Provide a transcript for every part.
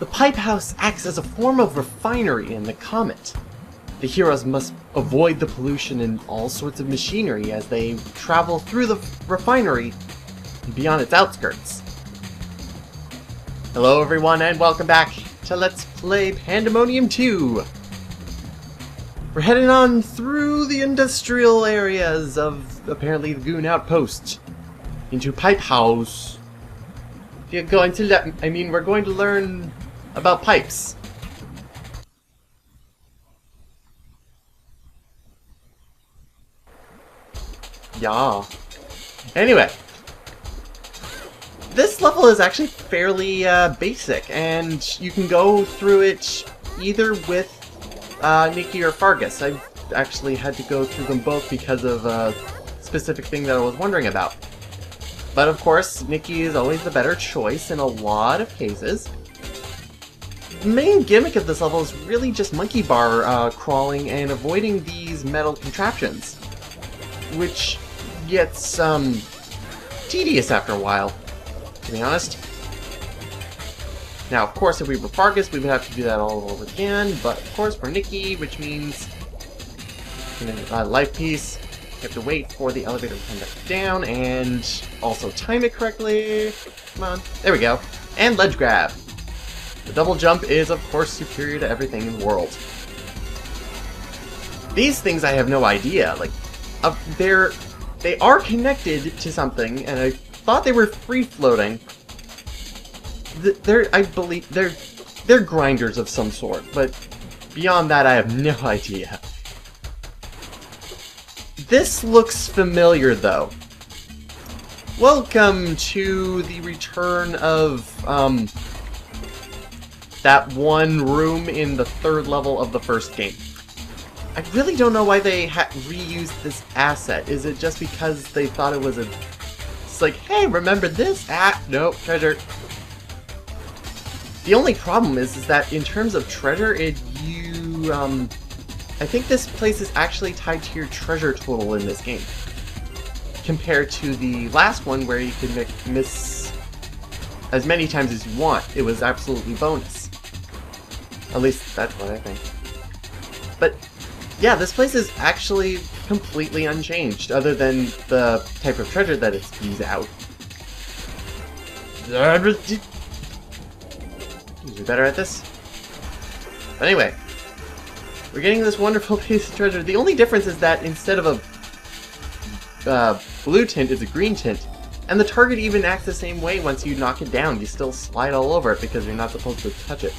The pipe house acts as a form of refinery in the comet. The heroes must avoid the pollution and all sorts of machinery as they travel through the refinery and beyond its outskirts. Hello everyone and welcome back to Let's Play Pandemonium 2! We're heading on through the industrial areas of, apparently, the Goon Outpost into Pipe House. We're going to learn about pipes. Yeah. Anyway. This level is actually fairly basic, and you can go through it either with Nikki or Fargus. I've actually had to go through them both because of a specific thing that I was wondering about. But of course, Nikki is always the better choice in a lot of cases. The main gimmick of this level is really just monkey bar crawling and avoiding these metal contraptions, which gets tedious after a while, to be honest. Now, of course, if we were Fargus, we would have to do that all over again, but of course, for Nikki, which means life piece, you have to wait for the elevator to come back down, and also time it correctly. Come on. There we go. And ledge grab. The double jump is, of course, superior to everything in the world. These things I have no idea. Like, they are connected to something, and I thought they were free-floating. I believe they're grinders of some sort, but beyond that, I have no idea. This looks familiar, though. Welcome to the return of that one room in the third level of the first game. I really don't know why they reused this asset. Is it just because they thought it was it's like, hey, remember this? Nope, treasure. The only problem is that in terms of treasure, I think this place is actually tied to your treasure total in this game. Compared to the last one where you can miss as many times as you want. It was absolutely bonus. At least that's what I think. But yeah, this place is actually completely unchanged, other than the type of treasure that it spews out. Be better at this? But anyway, we're getting this wonderful piece of treasure. The only difference is that instead of a blue tint, it's a green tint. And the target even acts the same way once you knock it down. You still slide all over it because you're not supposed to touch it.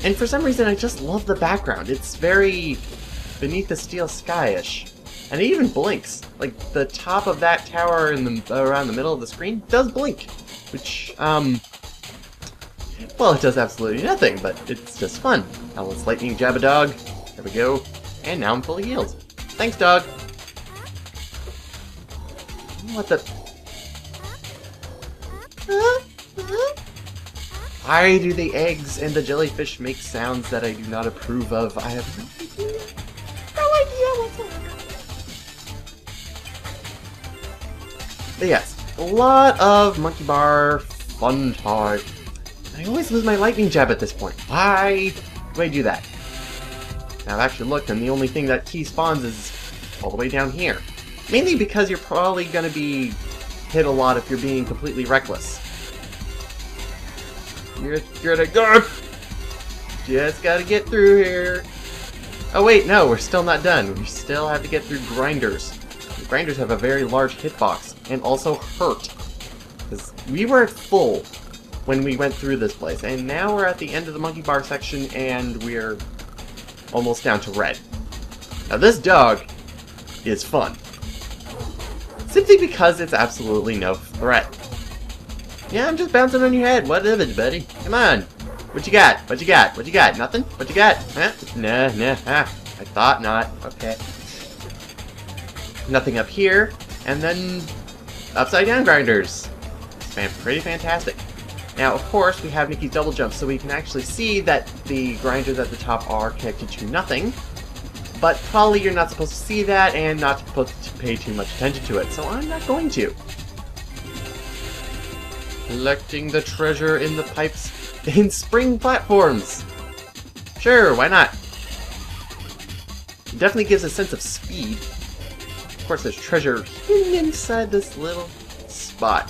And for some reason, I just love the background. It's very Beneath the Steel Sky-ish. And it even blinks. Like, the top of that tower around the middle of the screen does blink. Which, well, it does absolutely nothing, but it's just fun. Now let's lightning jab a dog. There we go. And now I'm fully healed. Thanks, dog. What the... Why do the eggs and the jellyfish make sounds that I do not approve of? I have no idea. No idea whatsoever. But yes, a lot of monkey bar fun time. I always lose my lightning jab at this point. Why do I do that? Now I've actually looked, and the only thing that key spawns is all the way down here. Mainly because you're probably going to be hit a lot if you're being completely reckless. You're gonna go! Just gotta get through here. Oh wait, no, we're still not done. We still have to get through grinders. The grinders have a very large hitbox, and also hurt. Because we were at full when we went through this place, and now we're at the end of the monkey bar section, and we're almost down to red. Now this dog is fun. Simply because it's absolutely no threat. Yeah, I'm just bouncing on your head. What is it, buddy? Come on. What you got? What you got? What you got? Nothing? What you got? Huh? Nah. I thought not. Okay. Nothing up here. And then upside down grinders. It's pretty fantastic. Now, of course, we have Nikki's double jump, so we can actually see that the grinders at the top are connected to nothing. But probably you're not supposed to see that and not supposed to pay too much attention to it, so I'm not going to. collecting the treasure in the pipes in spring platforms. Sure, why not? It definitely gives a sense of speed. Of course, there's treasure hidden inside this little spot.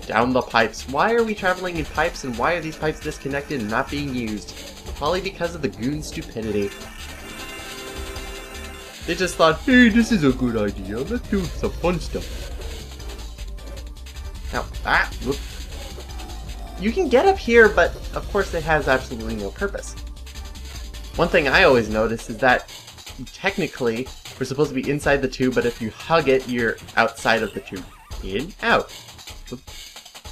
Down the pipes. Why are we traveling in pipes, and why are these pipes disconnected and not being used? Probably because of the goon's stupidity. They just thought, hey, this is a good idea. Let's do some fun stuff. Now, whoop. You can get up here, but of course it has absolutely no purpose. One thing I always notice is that technically we're supposed to be inside the tube, but if you hug it, you're outside of the tube. In, out.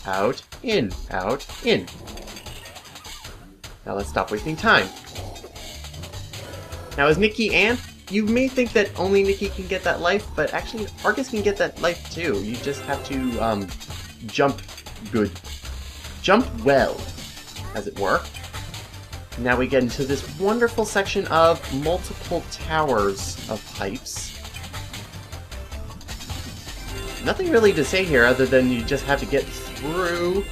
Out, in, out, in. Now let's stop wasting time. Now as Nikki and you may think that only Nikki can get that life, but actually Argus can get that life too. You just have to jump good. Jump well, as it were. Now we get into this wonderful section of multiple towers of pipes. Nothing really to say here other than you just have to get through,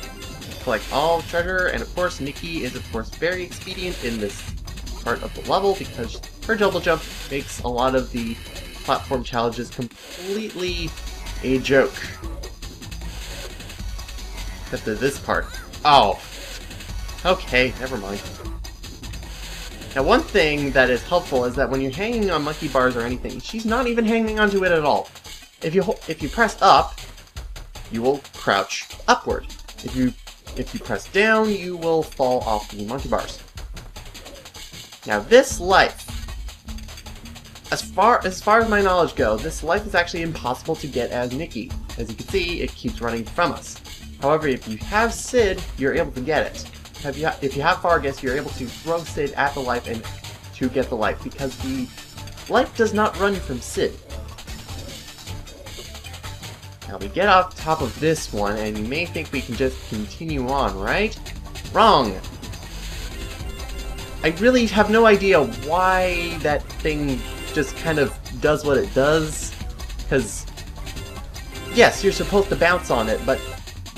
collect all the treasure, and of course Nikki is of course very expedient in this part of the level because her double jump makes a lot of the platform challenges completely a joke. Except for this part. Oh. Okay, never mind. Now one thing that is helpful is that when you're hanging on monkey bars or anything, she's not even hanging onto it at all. If you press up, you will crouch upward. If you press down, you will fall off the monkey bars. Now this life, as far as my knowledge goes, this life is actually impossible to get as Nikki. As you can see, it keeps running from us. However, if you have Sid, you're able to get it. If you have Fargus, you're able to throw Sid at the life and to get the life, because the life does not run from Sid. Now we get off top of this one, and you may think we can just continue on, right? Wrong! I really have no idea why that thing just kind of does what it does, because yes, you're supposed to bounce on it, but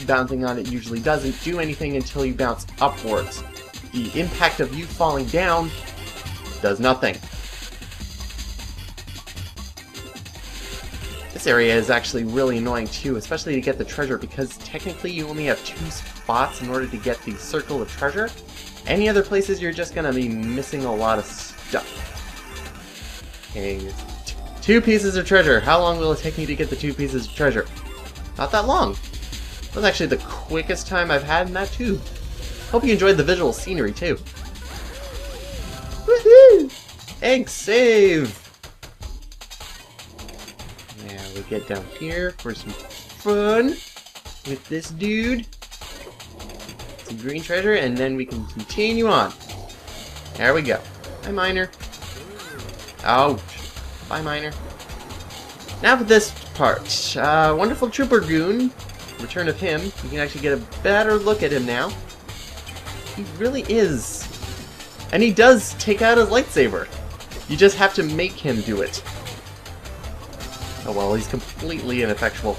bouncing on it usually doesn't do anything until you bounce upwards. The impact of you falling down does nothing. This area is actually really annoying too, especially to get the treasure, because technically you only have 2 spots in order to get the circle of treasure. Any other places you're just gonna be missing a lot of stuff. Okay, 2 pieces of treasure. How long will it take me to get the 2 pieces of treasure? Not that long. That was actually the quickest time I've had in that tube. Hope you enjoyed the visual scenery too. Woohoo! Egg save! Now we get down here for some fun with this dude. Some green treasure, and then we can continue on. There we go. Bye, Miner. Ouch. Bye, Miner. Now for this part. Wonderful Trooper Goon. Return of him. You can actually get a better look at him now. He really is. And he does take out his lightsaber. You just have to make him do it. Oh well, he's completely ineffectual.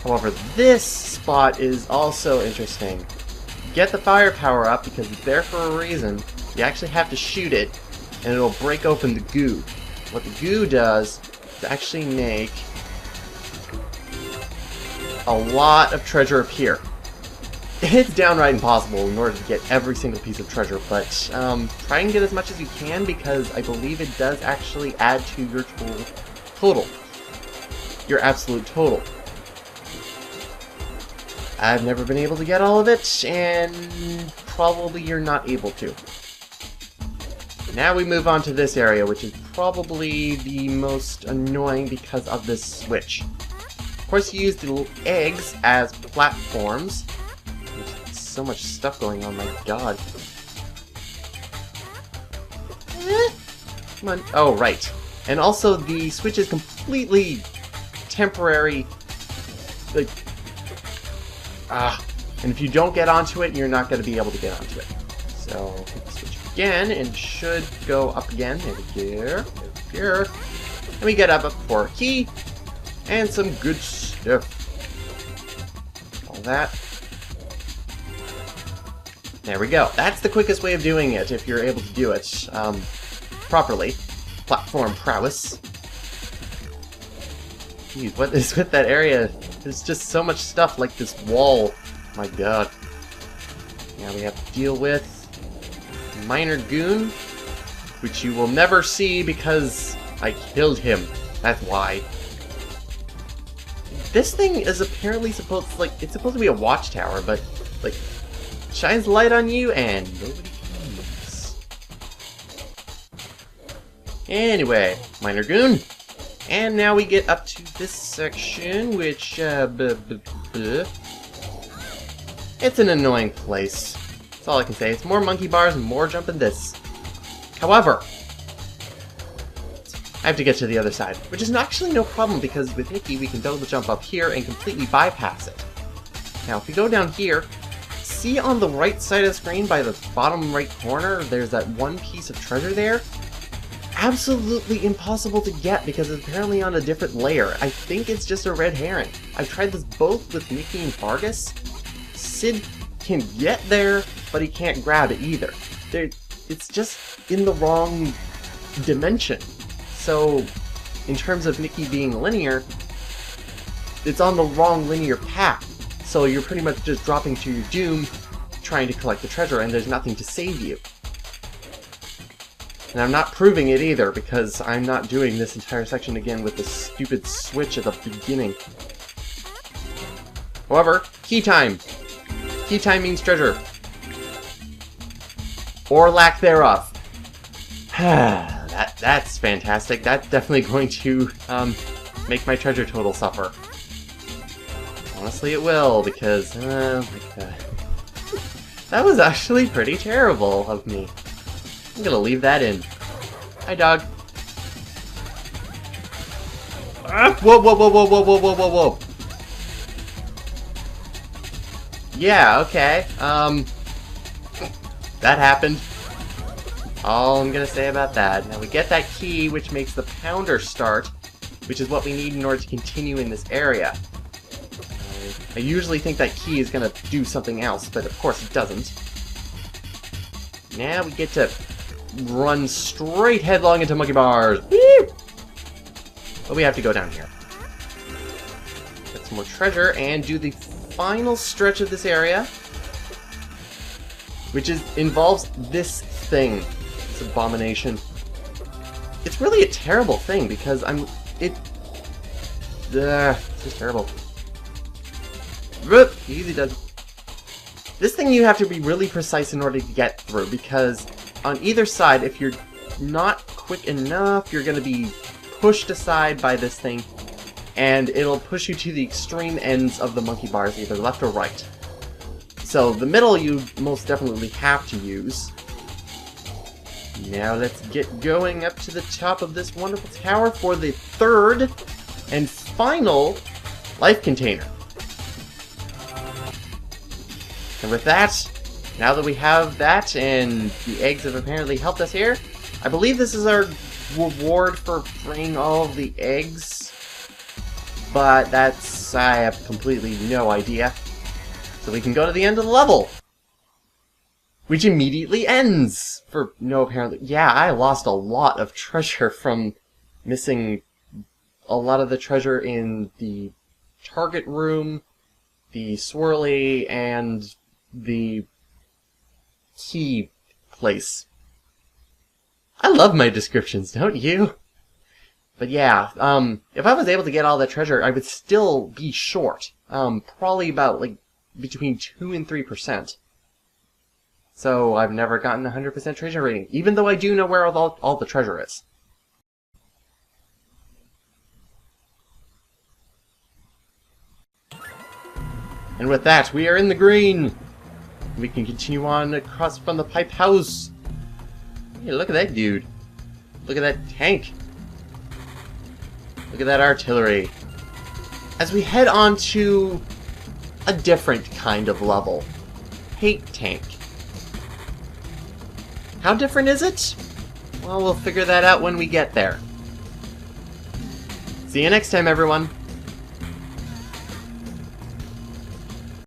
However, this spot is also interesting. Get the firepower up because it's there for a reason. You actually have to shoot it, and it'll break open the goo. What the goo does is actually make a lot of treasure appear. It's downright impossible in order to get every single piece of treasure, but try and get as much as you can because I believe it does actually add to your total. Your absolute total. I've never been able to get all of it, and probably you're not able to. Now we move on to this area, which is probably the most annoying because of this switch. Of course, you use the little eggs as platforms. There's so much stuff going on, my god. Come on. Oh, right. And also, the switch is completely temporary. Like, and if you don't get onto it, you're not going to be able to get onto it. So, hit the switch again, and should go up again. There we go. And we get up for a key. And some good stuff. All that. There we go. That's the quickest way of doing it, if you're able to do it properly. Platform prowess. Jeez, what is with that area? There's just so much stuff, like this wall. My god. Now we have to deal with Minor Goon, which you will never see because I killed him. That's why. This thing is apparently supposed to, it's supposed to be a watchtower, but shines light on you and nobody comes. Anyway, Minor Goon. And now we get up to this section, which, it's an annoying place. That's all I can say. It's more monkey bars and more jumping this. However, I have to get to the other side, which is actually no problem because with Nikki we can double jump up here and completely bypass it. Now if we go down here, see on the right side of the screen by the bottom right corner, there's that one piece of treasure there? Absolutely impossible to get because it's apparently on a different layer. I think it's just a red herring. I've tried this both with Nikki and Vargas. Sid can get there, but he can't grab it either. It's just in the wrong dimension. So, in terms of Nikki being linear, it's on the wrong linear path. So you're pretty much just dropping to your doom, trying to collect the treasure, and there's nothing to save you. And I'm not proving it either, because I'm not doing this entire section again with the stupid switch at the beginning. However, key time! Key time means treasure. Or lack thereof. That's fantastic. That's definitely going to make my treasure total suffer. Honestly, it will, because oh my god. That was actually pretty terrible of me. I'm gonna leave that in. Hi, dog. Ah, whoa, whoa, whoa, whoa, whoa, whoa, whoa, whoa, whoa. Yeah, okay. That happened. All I'm gonna say about that. Now we get that key, which makes the pounder start, which is what we need in order to continue in this area. I usually think that key is gonna do something else, but of course it doesn't. Now we get to run straight headlong into monkey bars. Woo! But we have to go down here. Get some more treasure and do the final stretch of this area, which involves this thing. This abomination. It's really a terrible thing because it's just terrible. Easy does. This thing you have to be really precise in order to get through, because on either side, if you're not quick enough, you're going to be pushed aside by this thing, and it'll push you to the extreme ends of the monkey bars, either left or right. So the middle you most definitely have to use. Now let's get going up to the top of this wonderful tower for the third and final life container. And with that, now that we have that, and the eggs have apparently helped us here, I believe this is our reward for bringing all of the eggs. But I have completely no idea. So we can go to the end of the level. Which immediately ends! For no apparent... Yeah, I lost a lot of treasure from missing a lot of the treasure in the target room, the swirly, and the key place. I love my descriptions, don't you? But yeah, if I was able to get all that treasure, I would still be short. Probably about, between 2 and 3%. So I've never gotten 100% treasure rating, even though I do know where all the treasure is. And with that, we are in the green! We can continue on across from the pipe house. Hey, look at that dude. Look at that tank. Look at that artillery. As we head on to a different kind of level. Hate tank. How different is it? Well, we'll figure that out when we get there. See you next time, everyone.